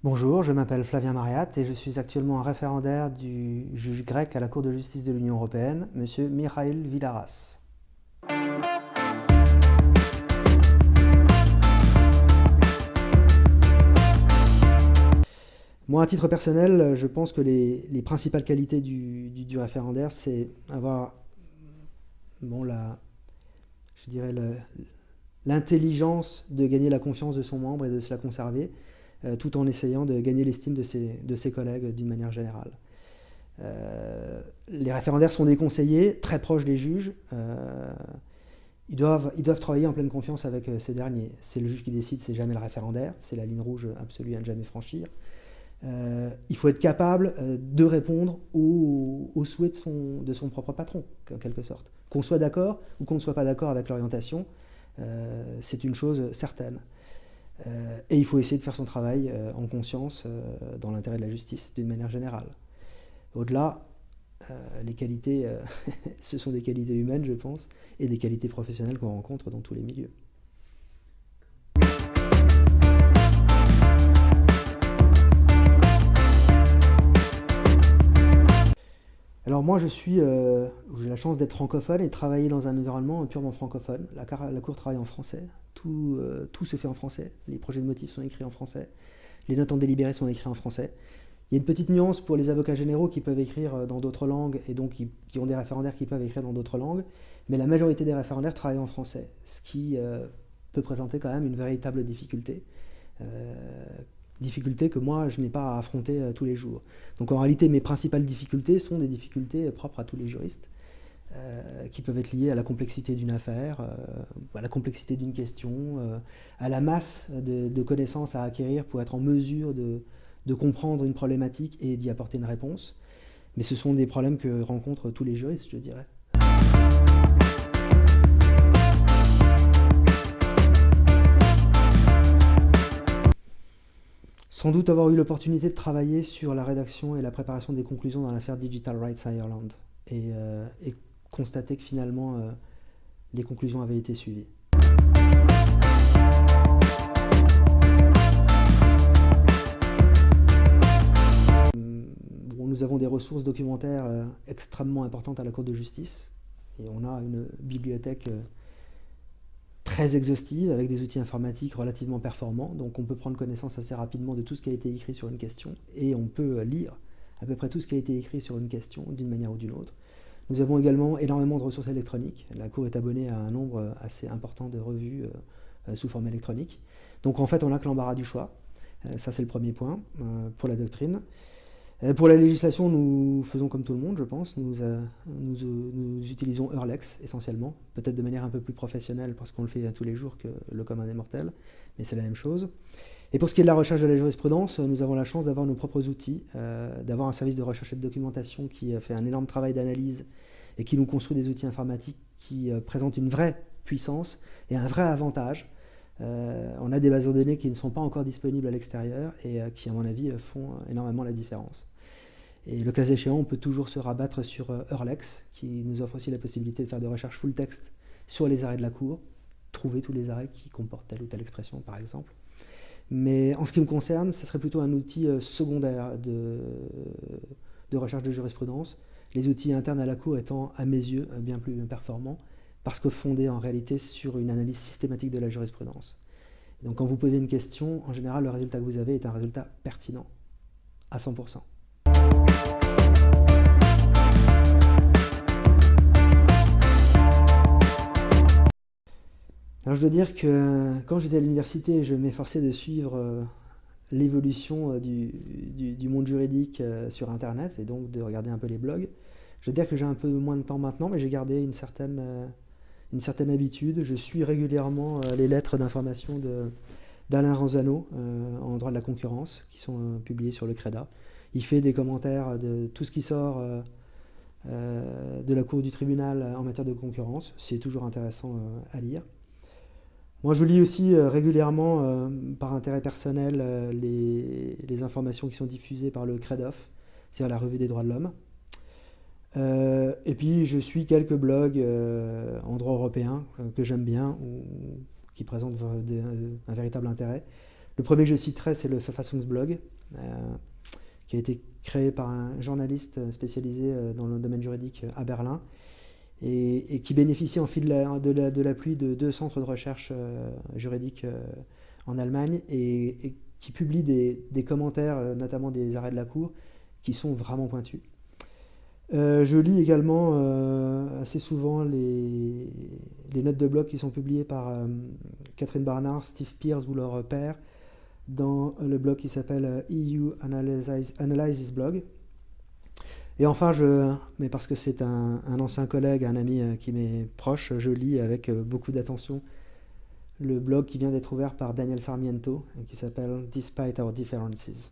Bonjour, je m'appelle Flavien Mariat et je suis actuellement un référendaire du juge grec à la Cour de justice de l'Union européenne, M. Michail Villaras. Moi, à titre personnel, je pense que les principales qualités du référendaire, c'est avoir je dirais l'intelligence de gagner la confiance de son membre et de se la conserver, tout en essayant de gagner l'estime de ses collègues d'une manière générale. Les référendaires sont des conseillers très proches des juges. Ils doivent travailler en pleine confiance avec ces derniers. C'est le juge qui décide, c'est jamais le référendaire. C'est la ligne rouge absolue à ne jamais franchir. Il faut être capable de répondre aux souhaits de son propre patron, en quelque sorte. Qu'on soit d'accord ou qu'on ne soit pas d'accord avec l'orientation, c'est une chose certaine. Et il faut essayer de faire son travail en conscience, dans l'intérêt de la justice, d'une manière générale. Au-delà, les qualités, ce sont des qualités humaines, je pense, et des qualités professionnelles qu'on rencontre dans tous les milieux. Alors moi, j'ai la chance d'être francophone et de travailler dans un environnement purement francophone. La Cour travaille en français, tout se fait en français, les projets de motifs sont écrits en français, les notes en délibéré sont écrits en français. Il y a une petite nuance pour les avocats généraux qui peuvent écrire dans d'autres langues et donc qui ont des référendaires qui peuvent écrire dans d'autres langues, mais la majorité des référendaires travaillent en français, ce qui peut présenter quand même une véritable difficulté. Difficultés que moi, je n'ai pas à affronter tous les jours. Donc en réalité, mes principales difficultés sont des difficultés propres à tous les juristes, qui peuvent être liées à la complexité d'une affaire, à la complexité d'une question, à la masse de connaissances à acquérir pour être en mesure de comprendre une problématique et d'y apporter une réponse. Mais ce sont des problèmes que rencontrent tous les juristes, je dirais. Sans doute avoir eu l'opportunité de travailler sur la rédaction et la préparation des conclusions dans l'affaire Digital Rights Ireland et constater que finalement les conclusions avaient été suivies. Nous avons des ressources documentaires extrêmement importantes à la Cour de justice et on a une bibliothèque très exhaustive, avec des outils informatiques relativement performants, donc on peut prendre connaissance assez rapidement de tout ce qui a été écrit sur une question, et on peut lire à peu près tout ce qui a été écrit sur une question, d'une manière ou d'une autre. Nous avons également énormément de ressources électroniques. La Cour est abonnée à un nombre assez important de revues sous forme électronique. Donc en fait, on n'a que l'embarras du choix. Ça, c'est le premier point pour la doctrine. Pour la législation, nous faisons comme tout le monde, je pense. Nous utilisons Eurlex essentiellement, peut-être de manière un peu plus professionnelle parce qu'on le fait tous les jours que le commun des mortels, mais c'est la même chose. Et pour ce qui est de la recherche de la jurisprudence, nous avons la chance d'avoir nos propres outils, d'avoir un service de recherche et de documentation qui fait un énorme travail d'analyse et qui nous construit des outils informatiques qui présentent une vraie puissance et un vrai avantage. On a des bases de données qui ne sont pas encore disponibles à l'extérieur et qui, à mon avis, font énormément la différence. Et le cas échéant, on peut toujours se rabattre sur Eurlex, qui nous offre aussi la possibilité de faire des recherches full texte sur les arrêts de la Cour, trouver tous les arrêts qui comportent telle ou telle expression, par exemple. Mais en ce qui me concerne, ce serait plutôt un outil secondaire de recherche de jurisprudence, les outils internes à la Cour étant, à mes yeux, bien plus performants, parce que fondés en réalité sur une analyse systématique de la jurisprudence. Et donc quand vous posez une question, en général, le résultat que vous avez est un résultat pertinent, à 100%. Alors je dois dire que quand j'étais à l'université, je m'efforçais de suivre l'évolution du monde juridique sur Internet, et donc de regarder un peu les blogs. Je dois dire que j'ai un peu moins de temps maintenant, mais j'ai gardé une certaine habitude. Je suis régulièrement les lettres d'information d'Alain Ranzano en droit de la concurrence, qui sont publiées sur le CREDA. Il fait des commentaires de tout ce qui sort de la cour du tribunal en matière de concurrence. C'est toujours intéressant à lire. Moi, je lis aussi régulièrement, par intérêt personnel, les informations qui sont diffusées par le CREDOF, c'est-à-dire la Revue des droits de l'homme. Et puis, je suis quelques blogs en droit européen que j'aime bien, ou qui présentent un véritable intérêt. Le premier que je citerai, c'est le Verfassungsblog, qui a été créé par un journaliste spécialisé dans le domaine juridique à Berlin, et qui bénéficie en fil de l'appui de 2 centres de recherche juridique en Allemagne, et qui publie des commentaires, notamment des arrêts de la Cour, qui sont vraiment pointus. Je lis également assez souvent les notes de blog qui sont publiées par Catherine Barnard, Steve Pierce ou leur père dans le blog qui s'appelle EU Analysis Blog. Et enfin, mais parce que c'est un ancien collègue, un ami qui m'est proche, je lis avec beaucoup d'attention le blog qui vient d'être ouvert par Daniel Sarmiento, qui s'appelle Despite Our Differences.